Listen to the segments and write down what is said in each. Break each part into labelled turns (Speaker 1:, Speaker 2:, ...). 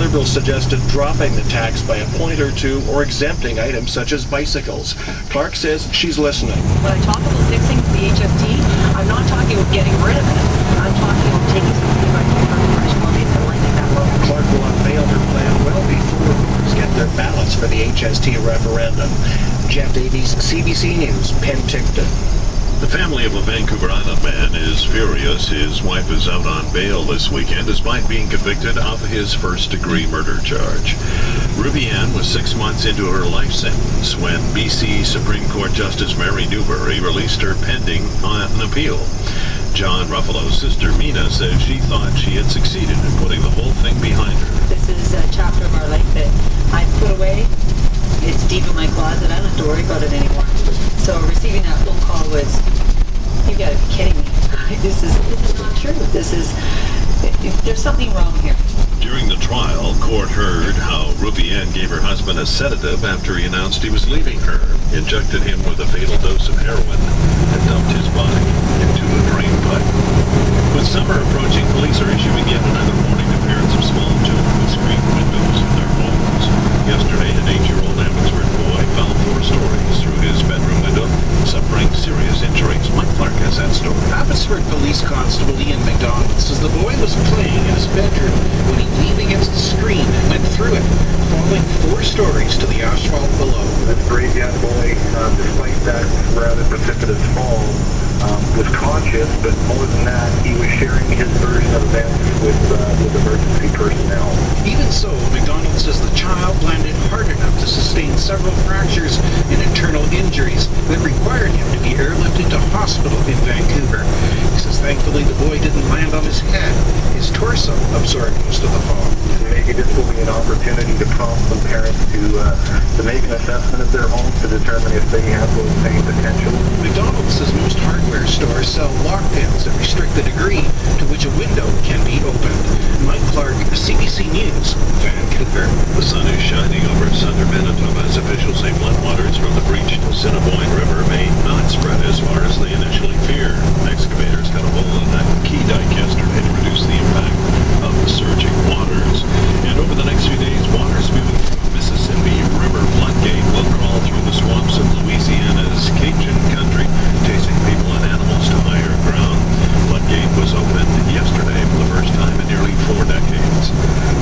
Speaker 1: Liberals suggested dropping the tax by a point or two or exempting items such as bicycles. Clark says she's listening.
Speaker 2: When I talk about fixing the HST, I'm not talking about getting rid of it. I'm talking about taking something by professional aid and lighting that road.
Speaker 1: Clark will unveil her plan well before voters get their ballots for the HST referendum. Jeff Davies, CBC News, Penticton.
Speaker 3: The family of a Vancouver Island man is furious. His wife is out on bail this weekend despite being convicted of his first-degree murder charge. Ruby Ann was 6 months into her life sentence when BC Supreme Court Justice Mary Newberry released her pending an appeal. John Ruffalo's sister Mina says she thought she had succeeded in putting the whole thing behind her.
Speaker 2: This is a chapter of our life that I put away. It's deep in my closet. I don't have to worry about it anymore. So receiving that phone call was, you gotta be kidding me. This is not true. There's something wrong here.
Speaker 3: During the trial, court heard how Ruby Ann gave her husband a sedative after he announced he was leaving her, injected him with a fatal dose of heroin, and dumped his body into a drain pipe. With summer approaching, police are issuing yet another warning to parents of small children with screened windows in their homes. Yesterday, an 8-year-old Abbotsford boy fell 4 stories through his bedroom window, suffering serious injuries. Mike Clark has that story.
Speaker 4: Abbotsford Police Constable Ian McDonald says the boy was playing in his bedroom when he leaned against the screen and went through it, falling 4 stories to the asphalt below.
Speaker 5: This brave young boy, despite that rather precipitous fall, was conscious, but more than that, he was sharing his version of events with emergency personnel.
Speaker 4: Even so, McDonald says the child landed hard enough to sustain several fractures and internal injuries that required him to be airlifted to hospital in Vancouver. He says thankfully the boy didn't land on his head. His torso absorbed most of the fall.
Speaker 5: Maybe this will be an opportunity to prompt some parents to make an assessment of their homes to determine if they have those same potential.
Speaker 4: McDonald says most hardware stores sell lock pins that restrict the degree to which a window can be opened. Mike Clark, CBC News, Vancouver.
Speaker 3: The sun is shining over southern Manitoba as officials say floodwaters from the breached Assiniboine River may not spread as far as they initially feared. Excavators cut a hole in a key dike yesterday to reduce the impact of the surging waters. And over the next few days, water spewing from the Mississippi River floodgate will crawl through the swamps of Louisiana's Cajun country, chasing people and animals to higher ground. Floodgate was opened yesterday for the first time in nearly 4 decades.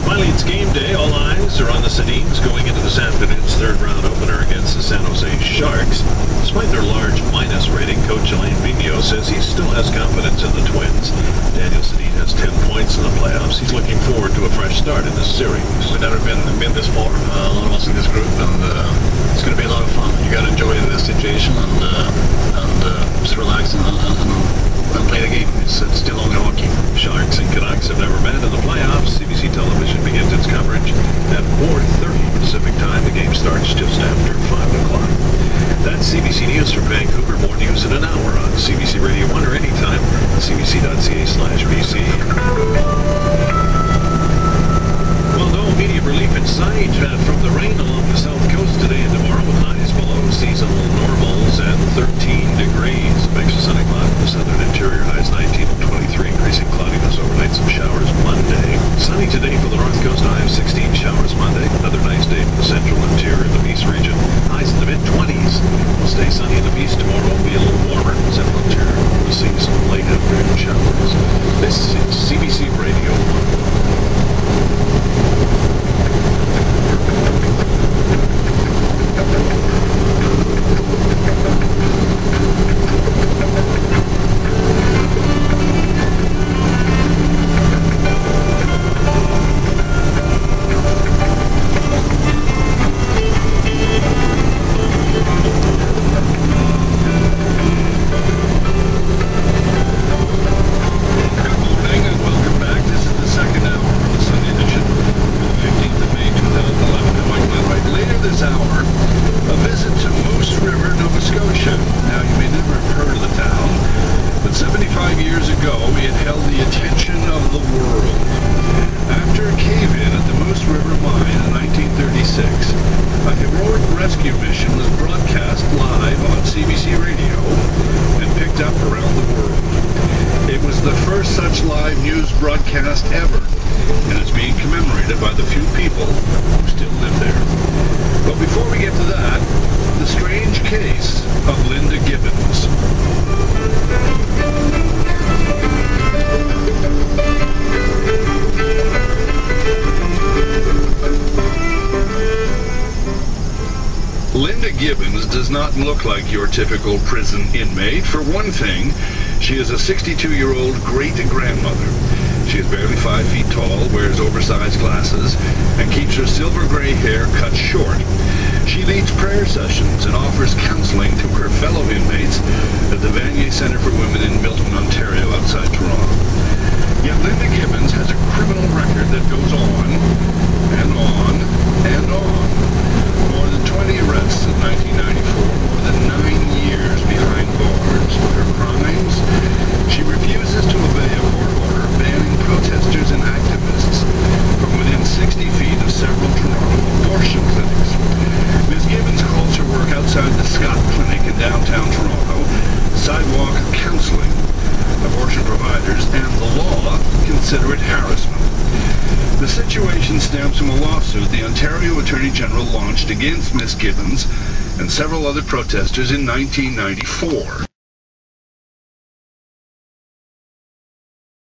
Speaker 3: Finally, it's game day. All eyes are on the Sedins going into this afternoon's third-round opener against the San Jose Sharks. Despite their large minus rating, Coach Alain Vigneault says he still has confidence in the Twins. Daniel Sedin has 10 points in the playoffs. He's looking forward to a fresh start in this series.
Speaker 6: We've never been this far, a lot of us in this group, and it's going to be a lot of fun. You got to enjoy this situation and just relax and play the game. It's still only hockey.
Speaker 3: Sharks and Canucks have never met in the playoffs. CBC Television begins its coverage at 4:30 Pacific Time. The game starts just after 5 o'clock. That's CBC News from Vancouver. More news in an hour on CBC Radio 1 or anytime at cbc.ca/BC. Well, no immediate relief in sight from the rain along the south coast today and tomorrow, with highs below seasonal normals at 13 degrees. Mix of sunny cloud in the southern interior, highs 19 and 23, increasing cloudiness overnight, some showers Monday. Sunny today for the north coast, high of 16, showers Monday. Another nice day for the central interior and the east region, highs in the mid-20s. We'll stay sunny in the east tomorrow, will be a little warmer in the central interior. We'll see some late afternoon showers. This is CBC Radio 1.
Speaker 7: Such live news broadcast ever.
Speaker 3: and it's being commemorated by the few people who still live there. But before we get to that, the strange case of Linda Gibbons. Linda Gibbons does not look like your typical prison inmate. For one thing, she is a 62-year-old great-grandmother. She is barely 5 feet tall, wears oversized glasses, and keeps her silver-gray hair cut short. She leads prayer sessions and offers counseling to her fellow inmates at the Vanier Centre for Women in Milton, Ontario, outside Toronto. Yet Linda Gibbons has a criminal record that goes on and on and on. More than 20 arrests in 1994, more than 9 years behind bars for her crimes. She refuses to obey a court order banning protesters and activists from within 60 feet of several Toronto abortion clinics. Ms. Gibbons calls her work outside the Scott Clinic in downtown Toronto sidewalk counseling. Abortion providers and the law consider it harassment. The situation stems from a lawsuit the Ontario Attorney General launched against Ms. Gibbons and several other protesters in 1994.